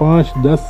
5-10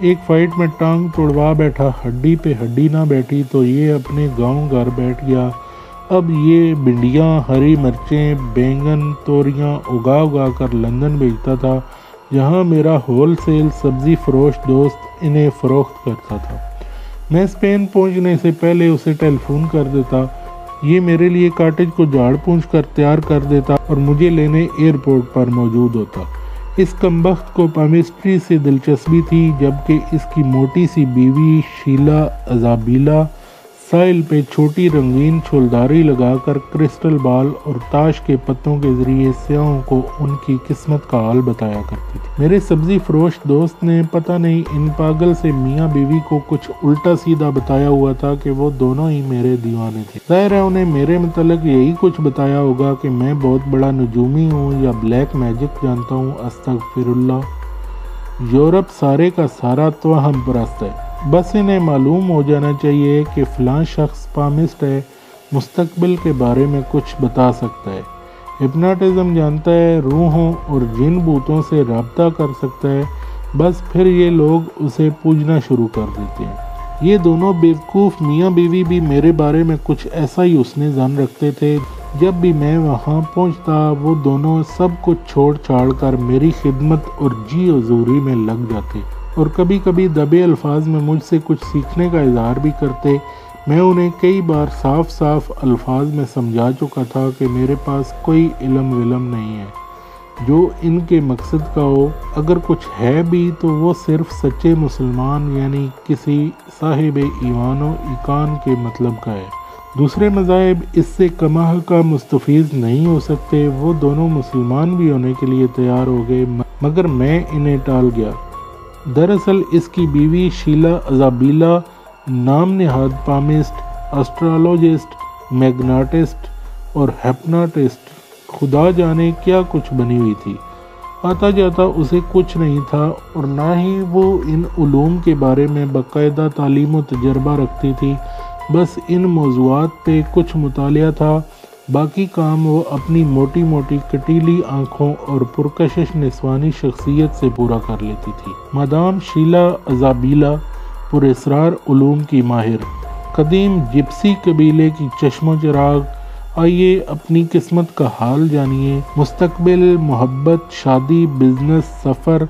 ایک فائٹ میں ٹانگ توڑوا بیٹھا، ہڈی پہ ہڈی نہ بیٹھی تو یہ اپنے گاؤں گھر بیٹھ گیا۔ اب یہ بھنڈیاں، ہری مرچیں، بینگن، توریاں اگا کر لندن بھیجتا تھا، جہاں میرا ہول سیل سبزی فروش دوست انہیں فروخت کرتا تھا۔ میں اسپین پہنچنے سے پہلے اسے ٹیلی فون کر دیتا، یہ میرے لیے کاٹیج کو جھاڑ پونچھ کر تیار کر دیتا اور مجھے لینے ایئرپورٹ پر موجود ہوتا۔ اس کمبخت کو پامسٹری سے دلچسپی تھی، جبکہ اس کی موٹی سی بیوی شیلا ازابیلا ساحل پہ چھوٹی رنگین چھولداری لگا کر کرسٹل بال اور تاش کے پتوں کے ذریعے سیاحوں کو ان کی قسمت کا حال بتایا کرتی تھی۔ میرے سبزی فروش دوست نے پتہ نہیں ان پاگل سے میاں بیوی کو کچھ الٹا سیدھا بتایا ہوا تھا کہ وہ دونوں ہی میرے دیوانے تھے۔ ظاہر ہے انہیں میرے متعلق یہی کچھ بتایا ہوگا کہ میں بہت بڑا نجومی ہوں یا بلیک میجک جانتا ہوں۔ استغفر اللہ، یورپ سارے کا سارا توہم پرست ہے۔ بس انہیں معلوم ہو جانا چاہیے کہ فلاں شخص پامسٹ ہے، مستقبل کے بارے میں کچھ بتا سکتا ہے، ہپناٹزم جانتا ہے، روحوں اور جن بوتوں سے رابطہ کر سکتا ہے، بس پھر یہ لوگ اسے پوجنا شروع کر دیتے ہیں۔ یہ دونوں بیوقوف میاں بیوی بھی میرے بارے میں کچھ ایسا ہی حسن ظن رکھتے تھے۔ جب بھی میں وہاں پہنچتا وہ دونوں سب کچھ چھوڑ چھاڑ کر میری خدمت اور جی حضوری میں لگ جاتے اور کبھی کبھی دبے الفاظ میں مجھ سے کچھ سیکھنے کا اظہار بھی کرتے۔ میں انہیں کئی بار صاف الفاظ میں سمجھا چکا تھا کہ میرے پاس کوئی علم نہیں ہے جو ان کے مقصد کا ہو، اگر کچھ ہے بھی تو وہ صرف سچے مسلمان یعنی کسی صاحب ایمان و ایقان کے مطلب کا ہے۔ دوسرے مذاہب اس سے کماح کا مستفیض نہیں ہو سکتے۔ وہ دونوں مسلمان بھی ہونے کے لیے تیار ہو گئے، مگر میں انہیں ٹال گیا۔ دراصل اس کی بیوی شیلا ازابیلا نام نہاد پامسٹ، اسٹرالوجسٹ، میگناٹسٹ اور ہپناٹسٹ خدا جانے کیا کچھ بنی ہوئی تھی۔ آتا جاتا اسے کچھ نہیں تھا اور نہ ہی وہ ان علوم کے بارے میں باقاعدہ تعلیم و تجربہ رکھتی تھی، بس ان موضوعات پہ کچھ مطالعہ تھا، باقی کام وہ اپنی موٹی موٹی کٹیلی آنکھوں اور پرکشش نسوانی شخصیت سے پورا کر لیتی تھی۔ مادام شیلا ازابیلا پراسرار علوم کی ماہر، قدیم جپسی قبیلے کی چشم و چراغ۔ آئیے اپنی قسمت کا حال جانیے، مستقبل، محبت، شادی، بزنس، سفر،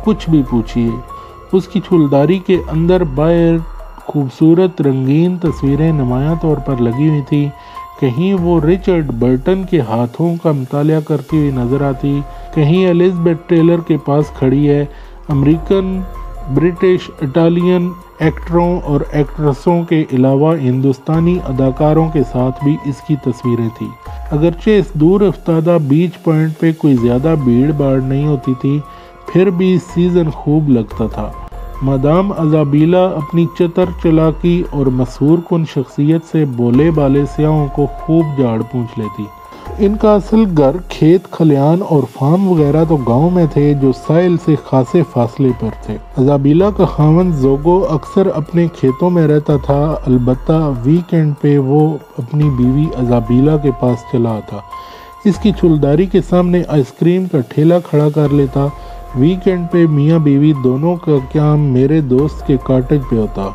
کچھ بھی پوچھیے۔ اس کی چھولداری کے اندر باہر خوبصورت رنگین تصویریں نمایاں طور پر لگی ہوئی تھی۔ کہیں وہ رچرڈ برٹن کے ہاتھوں کا مطالعہ کرتی ہوئی نظر آتی، کہیں الزبتھ ٹیلر کے پاس کھڑی ہے۔ امریکن، برٹش، اٹالین ایکٹروں اور ایکٹریسوں کے علاوہ ہندوستانی اداکاروں کے ساتھ بھی اس کی تصویریں تھیں۔ اگرچہ اس دور افتادہ بیچ پوائنٹ پہ کوئی زیادہ بھیڑ بھاڑ نہیں ہوتی تھی، پھر بھی سیزن خوب لگتا تھا۔ مادام ازابیلا اپنی چتر چالاکی اور مسحور کن شخصیت سے بولے بالے سیاحوں کو خوب جھاڑ پونچھ لیتی۔ ان کا اصل گھر، کھیت کھلیان اور فارم وغیرہ تو گاؤں میں تھے جو ساحل سے خاصے فاصلے پر تھے۔ ازابیلا کا خاوند زوگو اکثر اپنے کھیتوں میں رہتا تھا، البتہ ویکینڈ پہ وہ اپنی بیوی ازابیلا کے پاس چلا آتا، اس کی چھولداری کے سامنے آئس کریم کا ٹھیلا کھڑا کر لیتا۔ ویکینڈ پہ میاں بیوی دونوں کا قیام میرے دوست کے کاٹیج پہ ہوتا،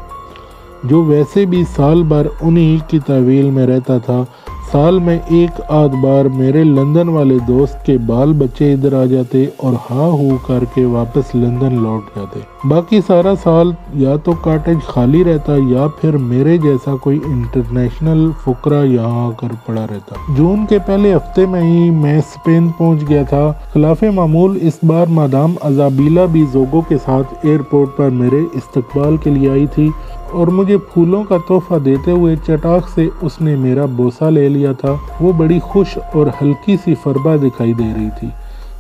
جو ویسے بھی سال بھر انہی کی تحویل میں رہتا تھا۔ سال میں ایک آدھ بار میرے لندن والے دوست کے بال بچے ادھر آ جاتے اور ہا ہو کر کے واپس لندن لوٹ جاتے۔ باقی سارا سال یا تو کاٹیج خالی رہتا یا پھر میرے جیسا کوئی انٹرنیشنل فقرہ یہاں آ کر پڑا رہتا۔ جون کے پہلے ہفتے میں ہی میں اسپین پہنچ گیا تھا۔ خلاف معمول اس بار مادام ازابیلا بھی زوگو کے ساتھ ایئرپورٹ پر میرے استقبال کے لیے آئی تھی اور مجھے پھولوں کا تحفہ دیتے ہوئے چٹاک سے اس نے میرا بوسہ لے لیا تھا۔ وہ بڑی خوش اور ہلکی سی فربہ دکھائی دے رہی تھی۔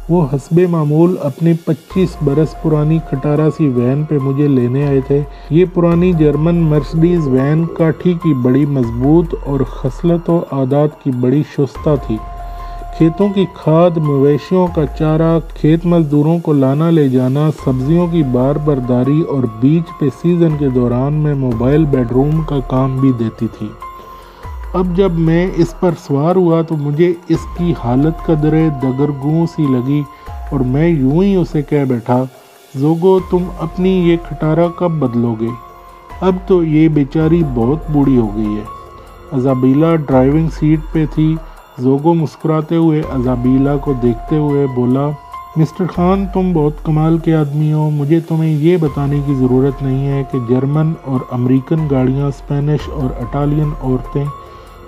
وہ حسب معمول اپنی 25 برس پرانی کھٹارا سی وین پہ مجھے لینے آئے تھے۔ یہ پرانی جرمن مرسڈیز وین کاٹھی کی بڑی مضبوط اور خصلت و عادات کی بڑی شستہ تھی۔ کھیتوں کی کھاد، مویشیوں کا چارہ، کھیت مزدوروں کو لانا لے جانا، سبزیوں کی بار برداری اور بیچ پہ سیزن کے دوران میں موبائل بیڈ روم کا کام بھی دیتی تھی۔ اب جب میں اس پر سوار ہوا تو مجھے اس کی حالت قدرے دگرگوں سی لگی اور میں یوں ہی اسے کہہ بیٹھا، زوگو تم اپنی یہ کھٹارا کب بدلو گے؟ اب تو یہ بیچاری بہت بوڑھی ہو گئی ہے۔ ازابیلا ڈرائیونگ سیٹ پہ تھی۔ زوگو مسکراتے ہوئے ازابیلا کو دیکھتے ہوئے بولا، مسٹر خان تم بہت کمال کے آدمی ہو۔ مجھے تمہیں یہ بتانے کی ضرورت نہیں ہے کہ جرمن اور امریکن گاڑیاں، اسپینش اور اٹالین عورتیں،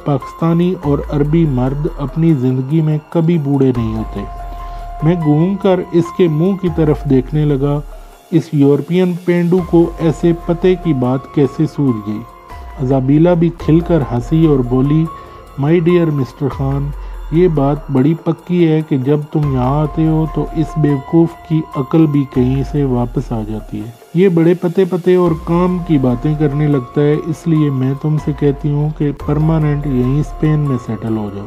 پاکستانی اور عربی مرد اپنی زندگی میں کبھی بوڑھے نہیں ہوتے۔ میں گھوم کر اس کے منہ کی طرف دیکھنے لگا۔ اس یورپین پینڈو کو ایسے پتے کی بات کیسے سوجھ گئی؟ ازابیلا بھی کھل کر ہنسی اور بولی، مائی ڈیئر مسٹر خان، یہ بات بڑی پکی ہے کہ جب تم یہاں آتے ہو تو اس بیوقوف کی عقل بھی کہیں سے واپس آ جاتی ہے۔ یہ بڑے پتے اور کام کی باتیں کرنے لگتا ہے، اس لیے میں تم سے کہتی ہوں کہ پرماننٹ یہیں اسپین میں سیٹل ہو جاؤ۔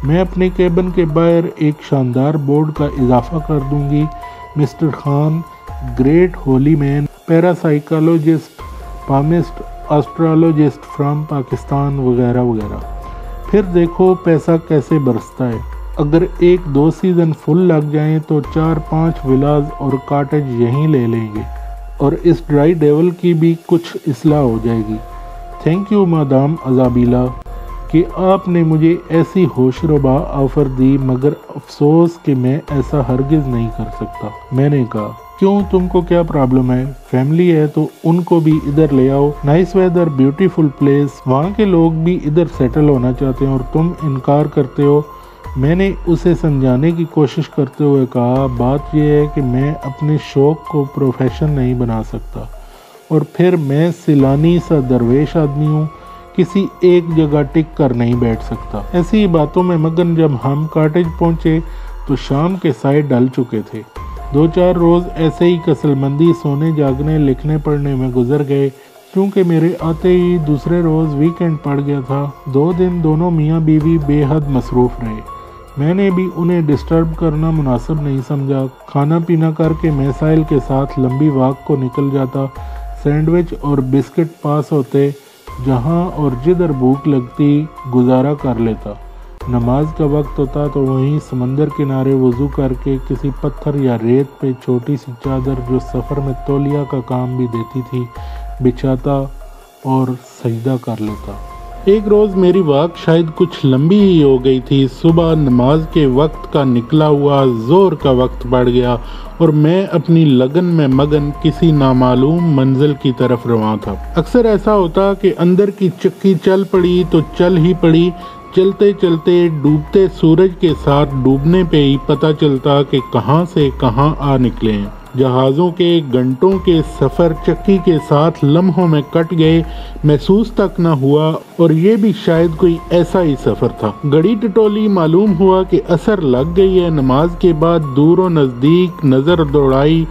میں اپنے کیبن کے باہر ایک شاندار بورڈ کا اضافہ کر دوں گی، mister Khan great holy man, parapsychologist, palmist, astrologist from Pakistan وغیرہ وغیرہ۔ پھر دیکھو پیسہ کیسے برستا ہے۔ اگر 1-2 سیزن فل لگ جائیں تو 4-5 ولاز اور کاٹیج یہیں لے لیں گے، اور اس ڈرائی ڈیول کی بھی کچھ اصلاح ہو جائے گی۔ تھینک یو مادام ازابیلا کہ آپ نے مجھے ایسی ہوش ربا آفر دی، مگر افسوس کہ میں ایسا ہرگز نہیں کر سکتا۔ میں نے کہا، کیوں تم کو کیا پرابلم ہے؟ فیملی ہے تو ان کو بھی ادھر لے آؤ، نائس ویدر، بیوٹیفل پلیس، وہاں کے لوگ بھی ادھر سیٹل ہونا چاہتے ہیں اور تم انکار کرتے ہو۔ میں نے اسے سمجھانے کی کوشش کرتے ہوئے کہا، بات یہ ہے کہ میں اپنے شوق کو پروفیشن نہیں بنا سکتا، اور پھر میں سیلانی سا درویش آدمی ہوں، کسی ایک جگہ ٹک کر نہیں بیٹھ سکتا۔ ایسی باتوں میں مگن جب ہم کاٹیج پہنچے تو شام کے سائے ڈل چکے تھے۔ 2-4 روز ایسے ہی کسل مندی، سونے جاگنے، لکھنے پڑھنے میں گزر گئے۔ کیونکہ میرے آتے ہی دوسرے روز ویکینڈ پڑ گیا تھا، 2 دن دونوں میاں بیوی بے حد مصروف رہے۔ میں نے بھی انہیں ڈسٹرب کرنا مناسب نہیں سمجھا۔ کھانا پینا کر کے میں ساحل کے ساتھ لمبی واک کو نکل جاتا، سینڈوچ اور بسکٹ پاس ہوتے، جہاں اور جدھر بھوک لگتی گزارا کر لیتا۔ نماز کا وقت ہوتا تو وہیں سمندر کنارے وضو کر کے کسی پتھر یا ریت پہ چھوٹی سی چادر جو سفر میں تولیہ کا کام بھی دیتی تھی بچھاتا اور سجدہ کر لیتا۔ ایک روز میری واک شاید کچھ لمبی ہی ہو گئی تھی۔ صبح نماز کے وقت کا نکلا ہوا ظہر کا وقت بڑھ گیا اور میں اپنی لگن میں مگن کسی نامعلوم منزل کی طرف رواں تھا۔ اکثر ایسا ہوتا کہ اندر کی چکی چل پڑی تو چل ہی پڑی، چلتے چلتے ڈوبتے سورج کے ساتھ ڈوبنے پہ ہی پتہ چلتا کہ کہاں سے کہاں آ نکلے ہیں۔ جہازوں کے گھنٹوں کے سفر چکی کے ساتھ لمحوں میں کٹ گئے، محسوس تک نہ ہوا، اور یہ بھی شاید کوئی ایسا ہی سفر تھا۔ گھڑی ٹٹولی، معلوم ہوا کہ عصر لگ گئی ہے۔ نماز کے بعد دور و نزدیک نظر دوڑائی،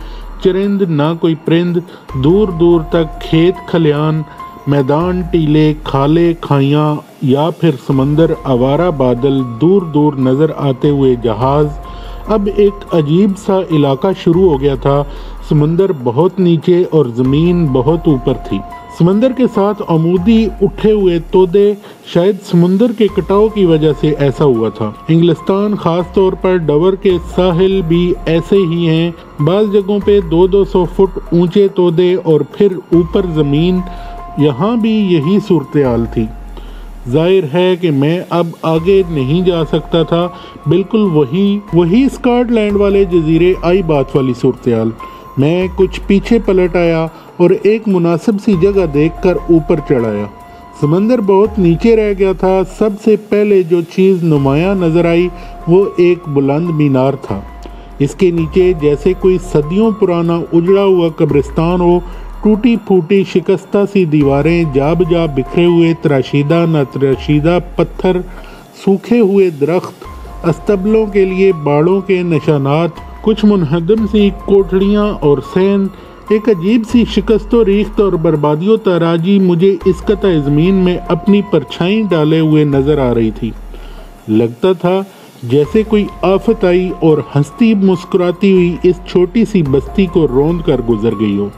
چرند نہ کوئی پرند، دور دور تک کھیت کھلیان، میدان ٹیلے، کھالے کھائیاں، یا پھر سمندر، آوارہ بادل، دور دور نظر آتے ہوئے جہاز۔ اب ایک عجیب سا علاقہ شروع ہو گیا تھا۔ سمندر بہت نیچے اور زمین بہت اوپر تھی۔ سمندر کے ساتھ عمودی اٹھے ہوئے تودے، شاید سمندر کے کٹاؤ کی وجہ سے ایسا ہوا تھا۔ انگلستان، خاص طور پر ڈور کے ساحل بھی ایسے ہی ہیں، بعض جگہوں پہ 200-200 فٹ اونچے تودے اور پھر اوپر زمین۔ یہاں بھی یہی صورتحال تھی۔ ظاہر ہے کہ میں اب آگے نہیں جا سکتا تھا۔ بالکل وہی اسکاٹ لینڈ والے جزیرے آئی بات والی صورتحال۔ میں کچھ پیچھے پلٹ آیا اور ایک مناسب سی جگہ دیکھ کر اوپر چڑھ آیا۔ سمندر بہت نیچے رہ گیا تھا۔ سب سے پہلے جو چیز نمایاں نظر آئی وہ ایک بلند مینار تھا۔ اس کے نیچے جیسے کوئی صدیوں پرانا اجڑا ہوا قبرستان ہو، ٹوٹی پھوٹی شکستہ سی دیواریں، جا بجا بکھرے ہوئے تراشیدہ نہ تراشیدہ پتھر، سوکھے ہوئے درخت، استبلوں کے لیے باڑوں کے نشانات، کچھ منہدم سی کوٹڑیاں اور سین، ایک عجیب سی شکست و ریخت اور بربادی و تاراجی مجھے اس قطع زمین میں اپنی پرچھائی ڈالے ہوئے نظر آ رہی تھی۔ لگتا تھا جیسے کوئی آفت آئی اور ہستی مسکراتی ہوئی اس چھوٹی سی بستی کو روند کر گزر گئی ہو۔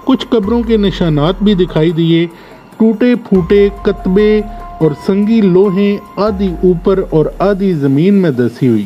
کچھ قبروں کے نشانات بھی دکھائی دیے، ٹوٹے پھوٹے کتبے اور سنگی لوہیں، آدھی اوپر اور آدھی زمین میں دسی ہوئی۔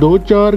2-4